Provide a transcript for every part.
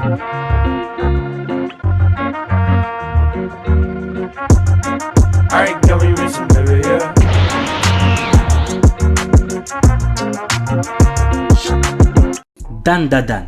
Alright, girl, we racing, baby, yeah. Dan Dadan.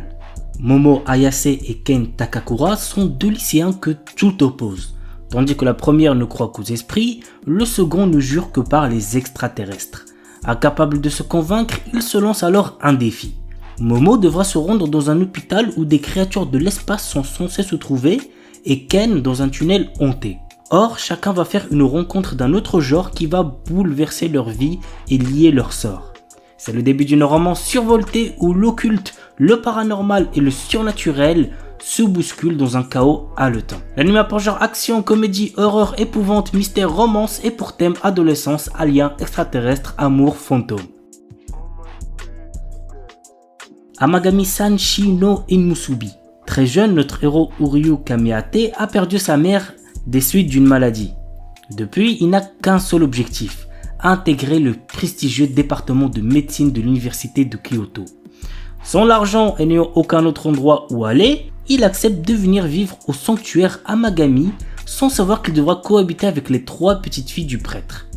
Momo Ayase et Ken Takakura sont deux lycéens que tout oppose. Tandis que la première ne croit qu'aux esprits, le second ne jure que par les extraterrestres. Incapable de se convaincre, il se lance alors un défi. Momo devra se rendre dans un hôpital où des créatures de l'espace sont censées se trouver et Ken dans un tunnel hanté. Or, chacun va faire une rencontre d'un autre genre qui va bouleverser leur vie et lier leur sort. C'est le début d'une romance survoltée où l'occulte, le paranormal et le surnaturel se bousculent dans un chaos haletant. L'anime a pour genre action, comédie, horreur, épouvante, mystère, romance et pour thème adolescence, alien, extraterrestre, amour, fantôme. Amagami-san Shi no Inmusubi. Très jeune, notre héros Uryu Kamiate a perdu sa mère des suites d'une maladie. Depuis, il n'a qu'un seul objectif, intégrer le prestigieux département de médecine de l'université de Kyoto. Sans l'argent et n'ayant aucun autre endroit où aller, il accepte de venir vivre au sanctuaire Amagami sans savoir qu'il devra cohabiter avec les 3 petites filles du prêtre.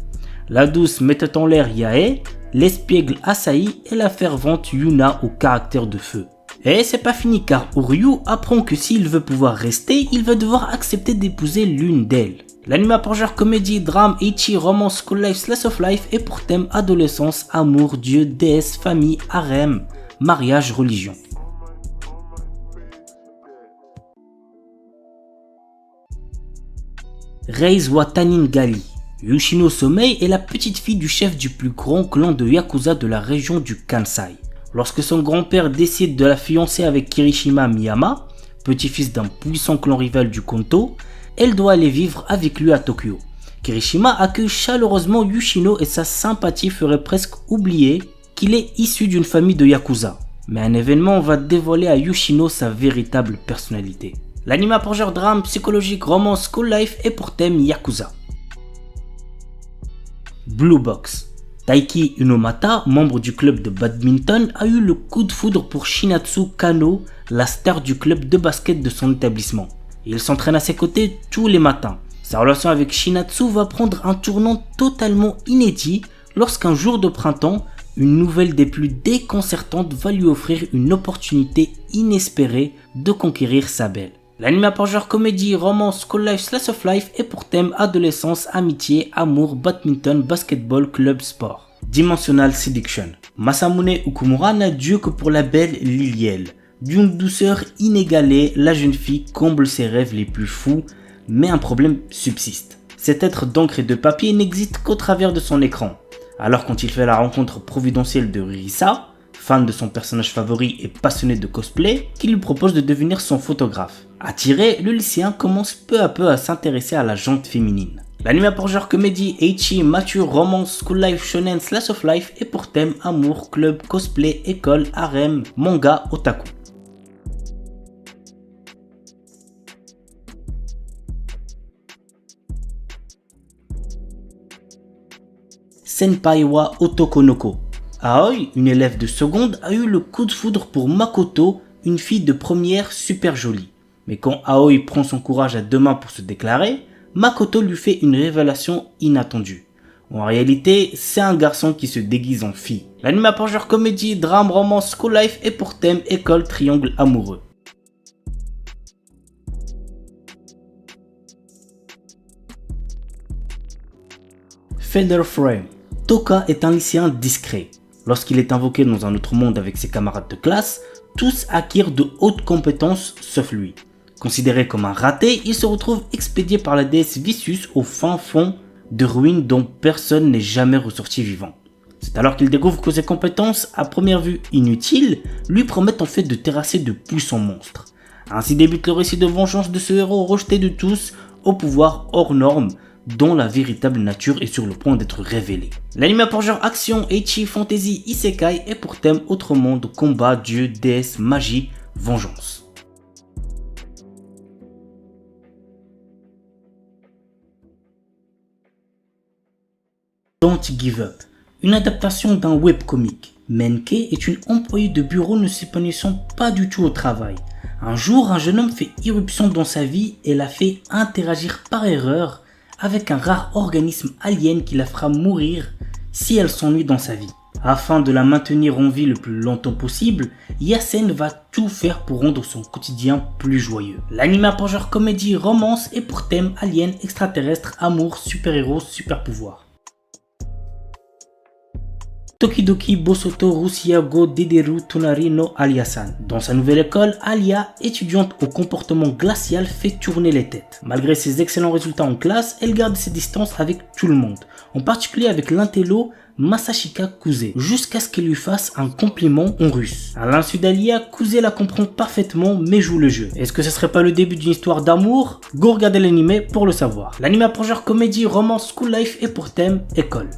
La douce mettait en l'air Yae, l'espiègle Asahi et la fervente Yuna au caractère de feu. Et c'est pas fini car Uryu apprend que s'il veut pouvoir rester, il va devoir accepter d'épouser l'une d'elles. L'anime a pour genre comédie, drame, ecchi, romance, school life, slice of life et pour thème adolescence, amour, dieu, déesse, famille, harem, mariage, religion. Reise Watanin Gali. Yoshino Somei est la petite fille du chef du plus grand clan de Yakuza de la région du Kansai. Lorsque son grand-père décide de la fiancer avec Kirishima Miyama, petit-fils d'un puissant clan rival du Kanto, elle doit aller vivre avec lui à Tokyo. Kirishima accueille chaleureusement Yoshino et sa sympathie ferait presque oublier qu'il est issu d'une famille de Yakuza. Mais un événement va dévoiler à Yoshino sa véritable personnalité. L'anime a pour genre drame, psychologique, romance, school life et pour thème Yakuza. Blue Box. Taiki Unomata, membre du club de badminton, a eu le coup de foudre pour Shinatsu Kano, la star du club de basket de son établissement. Il s'entraîne à ses côtés tous les matins. Sa relation avec Shinatsu va prendre un tournant totalement inédit lorsqu'un jour de printemps, une nouvelle des plus déconcertantes va lui offrir une opportunité inespérée de conquérir sa belle. L'anime a pour genre comédie, romance, school life, slice of life et pour thème adolescence, amitié, amour, badminton, basketball, club, sport. Dimensional Seduction. Masamune Okumura n'a Dieu que pour la belle Liliel. D'une douceur inégalée, la jeune fille comble ses rêves les plus fous, mais un problème subsiste. Cet être d'encre et de papier n'existe qu'au travers de son écran. Alors quand il fait la rencontre providentielle de Risa, fan de son personnage favori et passionné de cosplay, qui lui propose de devenir son photographe. Attiré, le lycéen commence peu à peu à s'intéresser à la jante féminine. L'anime a pour genre comédie, ecchi, mature, romance, school life, shonen, slice of life et pour thème amour, club, cosplay, école, harem, manga, otaku. Senpai wa Otokonoko. Aoi, une élève de seconde, a eu le coup de foudre pour Makoto, une fille de première super jolie. Mais quand Aoi prend son courage à 2 mains pour se déclarer, Makoto lui fait une révélation inattendue. En réalité, c'est un garçon qui se déguise en fille. L'anime a pour genre comédie, drame, romance, school life et pour thème école, triangle amoureux. Feather Frame. Toka est un lycéen discret. Lorsqu'il est invoqué dans un autre monde avec ses camarades de classe, tous acquièrent de hautes compétences sauf lui. Considéré comme un raté, il se retrouve expédié par la déesse Vissus au fin fond de ruines dont personne n'est jamais ressorti vivant. C'est alors qu'il découvre que ses compétences, à première vue inutiles, lui promettent en fait de terrasser de puissants monstres. Ainsi débute le récit de vengeance de ce héros rejeté de tous, au pouvoir hors norme, dont la véritable nature est sur le point d'être révélée. L'anime a pour genre action, ecchi, fantasy, isekai et pour thème autre monde, combat, dieu, déesse, magie, vengeance. Don't Give Up, une adaptation d'un webcomic. Menke est une employée de bureau ne s'épanouissant pas du tout au travail. Un jour, un jeune homme fait irruption dans sa vie et la fait interagir par erreur avec un rare organisme alien qui la fera mourir si elle s'ennuie dans sa vie. Afin de la maintenir en vie le plus longtemps possible, Yasen va tout faire pour rendre son quotidien plus joyeux. L'anime a pour genre comédie, romance et pour thème alien, extraterrestre, amour, super-héros, super-pouvoir. Tokidoki Bosoto Rusia Go Dederu Tonari no Alia-san. Dans sa nouvelle école, Alia, étudiante au comportement glacial, fait tourner les têtes. Malgré ses excellents résultats en classe, elle garde ses distances avec tout le monde, en particulier avec l'intello Masashika Kuze, jusqu'à ce qu'elle lui fasse un compliment en russe. À l'insu d'Alia, Kuze la comprend parfaitement mais joue le jeu. Est-ce que ce serait pas le début d'une histoire d'amour? Go regarder l'anime pour le savoir. L'anime a pour genre comédie, romance, school life et pour thème école.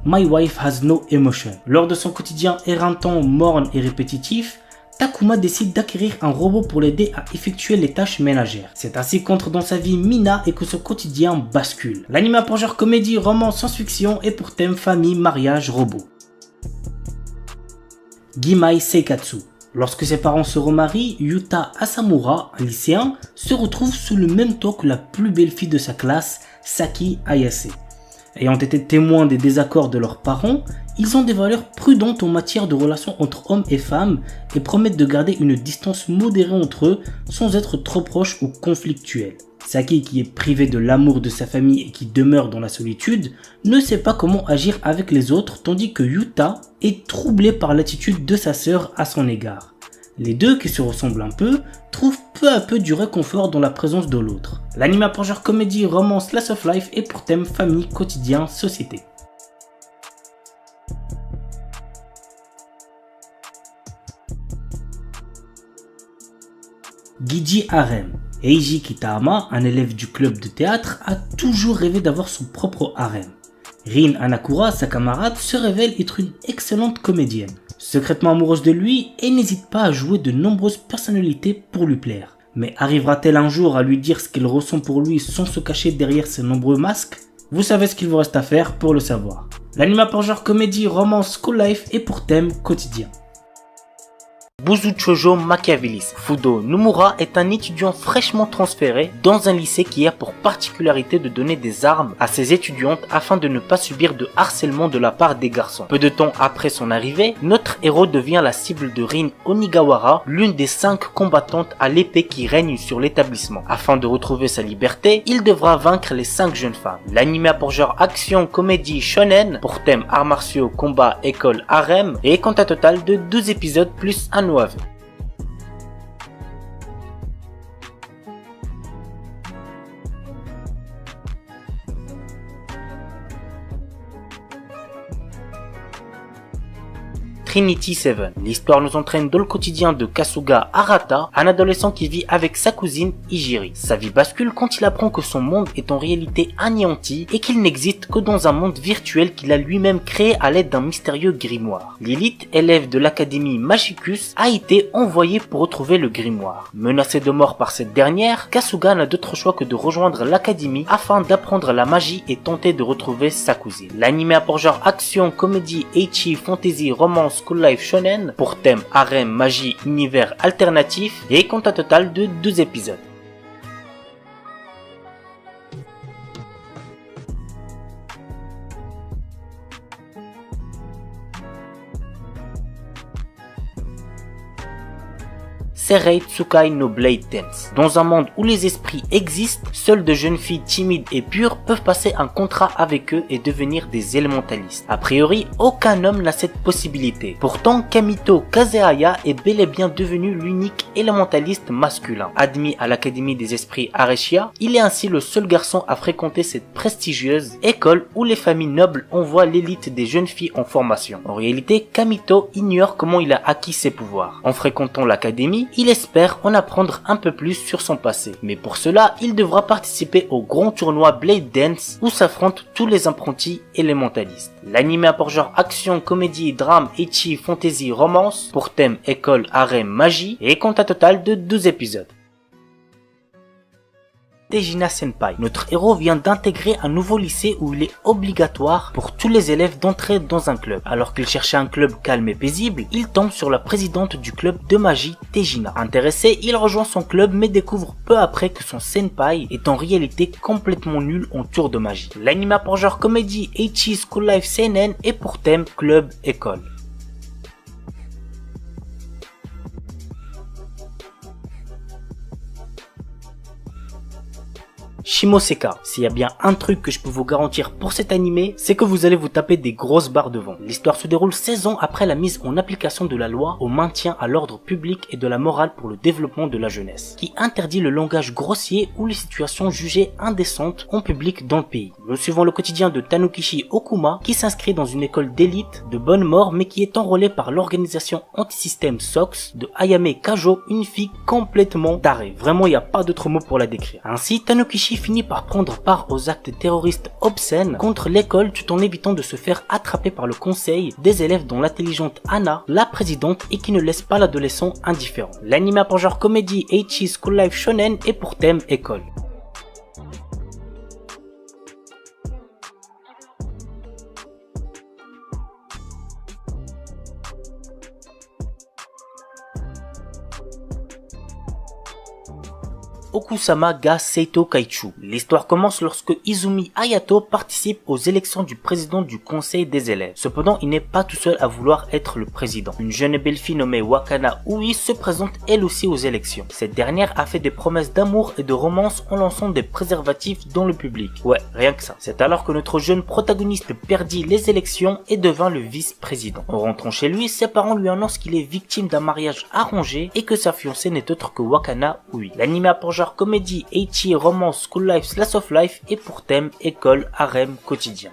My Wife Has No Emotion. Lors de son quotidien éreintant, morne et répétitif, Takuma décide d'acquérir un robot pour l'aider à effectuer les tâches ménagères. C'est ainsi qu'entre dans sa vie Mina et que son quotidien bascule. L'anime a pour genre comédie, romance, science-fiction et pour thème famille, mariage, robot. Gimai Seikatsu. Lorsque ses parents se remarient, Yuta Asamura, un lycéen, se retrouve sous le même toit que la plus belle fille de sa classe, Saki Ayase. Ayant été témoins des désaccords de leurs parents, ils ont des valeurs prudentes en matière de relations entre hommes et femmes et promettent de garder une distance modérée entre eux sans être trop proches ou conflictuels. Saki, qui est privé de l'amour de sa famille et qui demeure dans la solitude, ne sait pas comment agir avec les autres, tandis que Yuta est troublé par l'attitude de sa sœur à son égard. Les deux, qui se ressemblent un peu, trouvent peu à peu du réconfort dans la présence de l'autre. L'anime a pour genre comédie, romance, slice of life et pour thème famille, quotidien, société. Giji Harem. Eiji Kitahama, un élève du club de théâtre, a toujours rêvé d'avoir son propre harem. Rin Hanakura, sa camarade, se révèle être une excellente comédienne. Secrètement amoureuse de lui, et n'hésite pas à jouer de nombreuses personnalités pour lui plaire. Mais arrivera-t-elle un jour à lui dire ce qu'elle ressent pour lui sans se cacher derrière ses nombreux masques? Vous savez ce qu'il vous reste à faire pour le savoir. L'anime a pour genre comédie, romance, school life et pour thème quotidien. Buzu-Chojo Machiavellis. Fudo Nomura est un étudiant fraîchement transféré dans un lycée qui a pour particularité de donner des armes à ses étudiantes afin de ne pas subir de harcèlement de la part des garçons. Peu de temps après son arrivée, notre héros devient la cible de Rin Onigawara, l'une des 5 combattantes à l'épée qui règne sur l'établissement. Afin de retrouver sa liberté, il devra vaincre les 5 jeunes femmes. L'anime a pour genre action, comédie, shonen, pour thème arts martiaux, combat, école, harem, et compte un total de 12 épisodes plus un OAV. Trinity Seven. L'histoire nous entraîne dans le quotidien de Kasuga Arata, un adolescent qui vit avec sa cousine Ijiri. Sa vie bascule quand il apprend que son monde est en réalité anéanti et qu'il n'existe que dans un monde virtuel qu'il a lui-même créé à l'aide d'un mystérieux grimoire. Lilith, élève de l'académie Magicus, a été envoyée pour retrouver le grimoire. Menacé de mort par cette dernière, Kasuga n'a d'autre choix que de rejoindre l'académie afin d'apprendre la magie et tenter de retrouver sa cousine. L'anime a pour genre action, comédie, ecchi, fantasy, romance, school life shonen, pour thème harem, magie, univers alternatif, et compte un total de 2 épisodes. Serei Tsukai no Blade Dance. Dans un monde où les esprits existent, seules de jeunes filles timides et pures peuvent passer un contrat avec eux et devenir des élémentalistes. A priori, aucun homme n'a cette possibilité. Pourtant, Kamito Kazehaya est bel et bien devenu l'unique élémentaliste masculin. Admis à l'Académie des Esprits Areshia, il est ainsi le seul garçon à fréquenter cette prestigieuse école où les familles nobles envoient l'élite des jeunes filles en formation. En réalité, Kamito ignore comment il a acquis ses pouvoirs. En fréquentant l'académie, il espère en apprendre un peu plus sur son passé. Mais pour cela, il devra participer au grand tournoi Blade Dance où s'affrontent tous les apprentis élémentalistes. L'anime a pour genre action, comédie, drame, ecchi, fantasy, romance, pour thème école, harem, magie, et compte un total de 12 épisodes. Tejina Senpai. Notre héros vient d'intégrer un nouveau lycée où il est obligatoire pour tous les élèves d'entrer dans un club. Alors qu'il cherchait un club calme et paisible, il tombe sur la présidente du club de magie, Tejina. Intéressé, il rejoint son club mais découvre peu après que son senpai est en réalité complètement nul en tour de magie. L'anime a pour genre comédie Ecchi School Life Seinen et pour thème club école. Shimoseka. S'il y a bien un truc que je peux vous garantir pour cet animé, c'est que vous allez vous taper des grosses barres de vent. L'histoire se déroule 16 ans après la mise en application de la loi au maintien à l'ordre public et de la morale pour le développement de la jeunesse, qui interdit le langage grossier ou les situations jugées indécentes en public dans le pays. Nous suivons le quotidien de Tanukishi Okuma, qui s'inscrit dans une école d'élite de bonne mort mais qui est enrôlée par l'organisation anti-système SOX de Ayame Kajo, une fille complètement tarée. Vraiment, il n'y a pas d'autre mot pour la décrire. Ainsi, Tanukishi finit par prendre part aux actes terroristes obscènes contre l'école tout en évitant de se faire attraper par le conseil des élèves dont l'intelligente Anna, la présidente, et qui ne laisse pas l'adolescent indifférent. L'anime a pour genre comédie Ecchi School Life Shonen et pour thème école. Okusama ga Seito Kaichu. L'histoire commence lorsque Izumi Hayato participe aux élections du président du conseil des élèves. Cependant, il n'est pas tout seul à vouloir être le président. Une jeune et belle fille nommée Wakana Ui se présente elle aussi aux élections. Cette dernière a fait des promesses d'amour et de romance en lançant des préservatifs dans le public. Ouais, rien que ça. C'est alors que notre jeune protagoniste perdit les élections et devint le vice-président. En rentrant chez lui, ses parents lui annoncent qu'il est victime d'un mariage arrangé et que sa fiancée n'est autre que Wakana Ui. L'anime a pour genre comédie, ecchi, romance, school life, slice of life et pour thème école, harem, quotidien.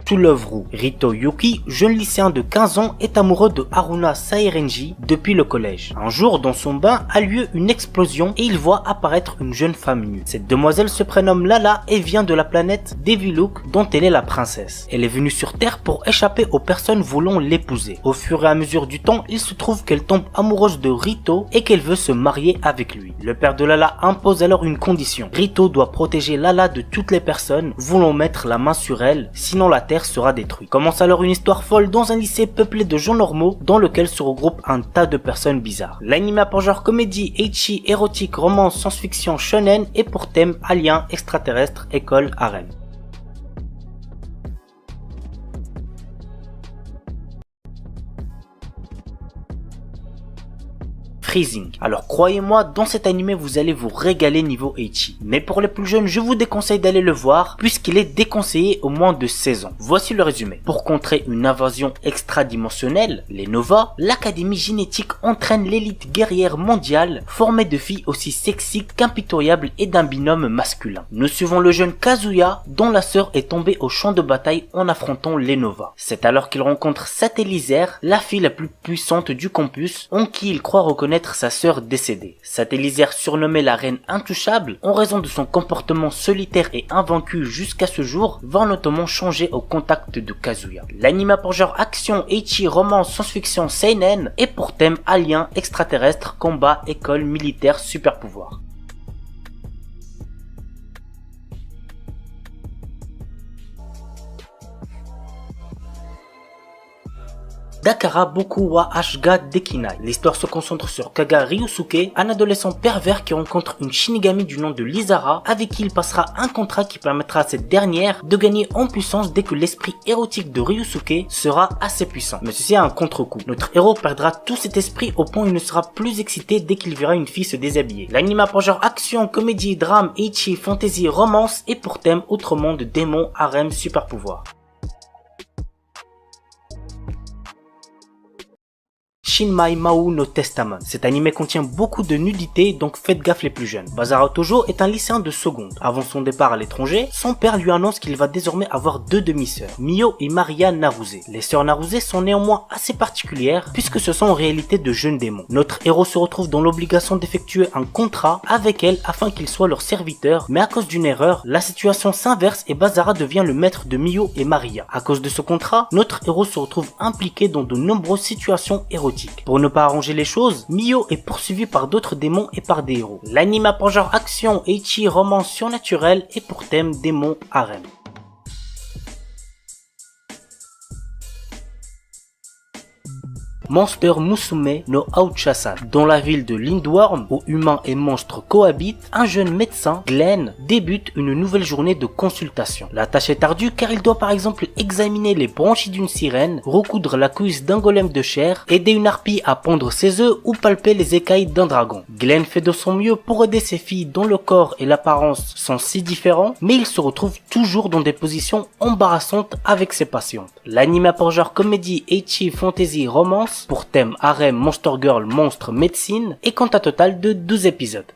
To Love Ru. Rito Yuki, jeune lycéen de 15 ans, est amoureux de Haruna Sairenji depuis le collège. Un jour, dans son bain, a lieu une explosion et il voit apparaître une jeune femme nue. Cette demoiselle se prénomme Lala et vient de la planète Deviluk dont elle est la princesse. Elle est venue sur Terre pour échapper aux personnes voulant l'épouser. Au fur et à mesure du temps, il se trouve qu'elle tombe amoureuse de Rito et qu'elle veut se marier avec lui. Le père de Lala impose alors une condition. Rito doit protéger Lala de toutes les personnes voulant mettre la main sur elle, sinon la Terre sera détruite. Commence alors une histoire folle dans un lycée peuplé de gens normaux dans lequel se regroupent un tas de personnes bizarres. L'anime a pour genre comédie, ecchi, érotique, romance, science-fiction, shonen et pour thème alien, extraterrestre, école, harem. Freezing. Alors croyez-moi, dans cet animé vous allez vous régaler niveau ecchi. Mais pour les plus jeunes, je vous déconseille d'aller le voir puisqu'il est déconseillé au moins de 16 ans. Voici le résumé. Pour contrer une invasion extradimensionnelle, les Nova, l'académie génétique entraîne l'élite guerrière mondiale formée de filles aussi sexy qu'impitoyables et d'un binôme masculin. Nous suivons le jeune Kazuya dont la sœur est tombée au champ de bataille en affrontant les Nova. C'est alors qu'il rencontre Satellisaire, la fille la plus puissante du campus, en qui il croit reconnaître sa sœur décédée. Satellisaire, surnommée la reine intouchable, en raison de son comportement solitaire et invaincu jusqu'à ce jour, va notamment changer au contact de Kazuya. L'anime a pour genre action, ecchi, romance, science-fiction, seinen et pour thème alien, extraterrestre, combat, école, militaire, super pouvoir. Dakara Boku wa Ashga Dekinai. L'histoire se concentre sur Kaga Ryusuke, un adolescent pervers qui rencontre une Shinigami du nom de Lizara, avec qui il passera un contrat qui permettra à cette dernière de gagner en puissance dès que l'esprit érotique de Ryusuke sera assez puissant. Mais ceci a un contre-coup. Notre héros perdra tout cet esprit au point où il ne sera plus excité dès qu'il verra une fille se déshabiller. L'anime a pour genre action, comédie, drame, ecchi, fantasy, romance et pour thème autre monde, démons, harem, super pouvoir. Shinmai Mau no Testament. Cet animé contient beaucoup de nudité, donc faites gaffe les plus jeunes. Bazara Tojo est un lycéen de seconde. Avant son départ à l'étranger, son père lui annonce qu'il va désormais avoir deux demi-sœurs, Mio et Maria Naruse. Les sœurs Naruse sont néanmoins assez particulières, puisque ce sont en réalité de jeunes démons. Notre héros se retrouve dans l'obligation d'effectuer un contrat avec elles afin qu'il soit leur serviteur, mais à cause d'une erreur, la situation s'inverse et Bazara devient le maître de Mio et Maria. À cause de ce contrat, notre héros se retrouve impliqué dans de nombreuses situations érotiques. chaotique. Pour ne pas arranger les choses, Mio est poursuivi par d'autres démons et par des héros. L'anime a pour genre action, ecchi, romance surnaturelle et pour thème démon harem. Monster Musume no Aochasan. Dans la ville de Lindworm, où humains et monstres cohabitent, un jeune médecin, Glenn, débute une nouvelle journée de consultation. La tâche est ardue car il doit par exemple examiner les branchies d'une sirène, recoudre la cuisse d'un golem de chair, aider une harpie à pondre ses œufs ou palper les écailles d'un dragon. Glenn fait de son mieux pour aider ses filles dont le corps et l'apparence sont si différents, mais il se retrouve toujours dans des positions embarrassantes avec ses patientes. L'anime a pour genre comédie, ecchi, fantasy, romance, pour thème harem, monster girl, monstre, médecine et compte un total de 12 épisodes.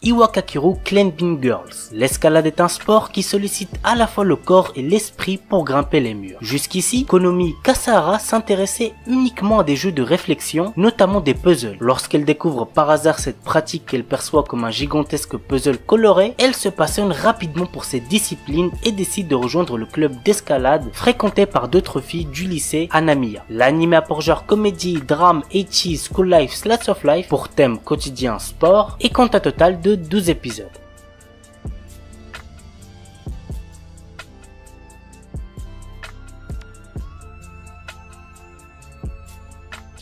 Iwakakiru Climbing Girls. L'escalade est un sport qui sollicite à la fois le corps et l'esprit pour grimper les murs. Jusqu'ici, Konomi Kasahara s'intéressait uniquement à des jeux de réflexion, notamment des puzzles. Lorsqu'elle découvre par hasard cette pratique qu'elle perçoit comme un gigantesque puzzle coloré, elle se passionne rapidement pour cette discipline et décide de rejoindre le club d'escalade fréquenté par d'autres filles du lycée Anamiya. L'anime a pour genre comédie, drame, ecchi, school life, slice of life pour thème quotidien sport et compte un total de 12 épisodes.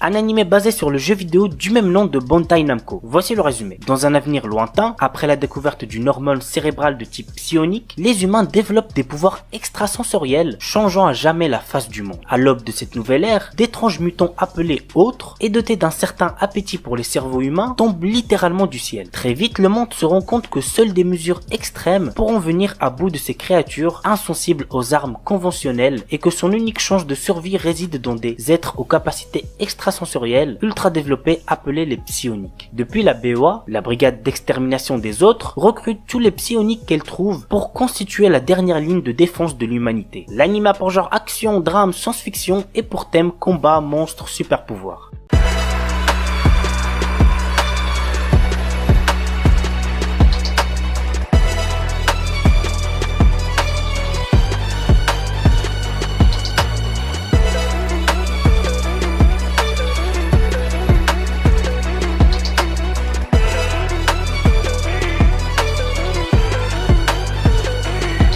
Un animé basé sur le jeu vidéo du même nom de Bandai Namco. Voici le résumé. Dans un avenir lointain, après la découverte d'une hormone cérébrale de type psionique, les humains développent des pouvoirs extrasensoriels, changeant à jamais la face du monde. À l'aube de cette nouvelle ère, d'étranges mutants appelés autres et dotés d'un certain appétit pour les cerveaux humains tombent littéralement du ciel. Très vite, le monde se rend compte que seules des mesures extrêmes pourront venir à bout de ces créatures insensibles aux armes conventionnelles et que son unique chance de survie réside dans des êtres aux capacités extrasensorielles ultra développés appelés les psioniques. Depuis, la BOA, la brigade d'extermination des autres, recrute tous les psioniques qu'elle trouve pour constituer la dernière ligne de défense de l'humanité. L'anime a pour genre action, drame, science-fiction et pour thème combat, monstres, super pouvoirs.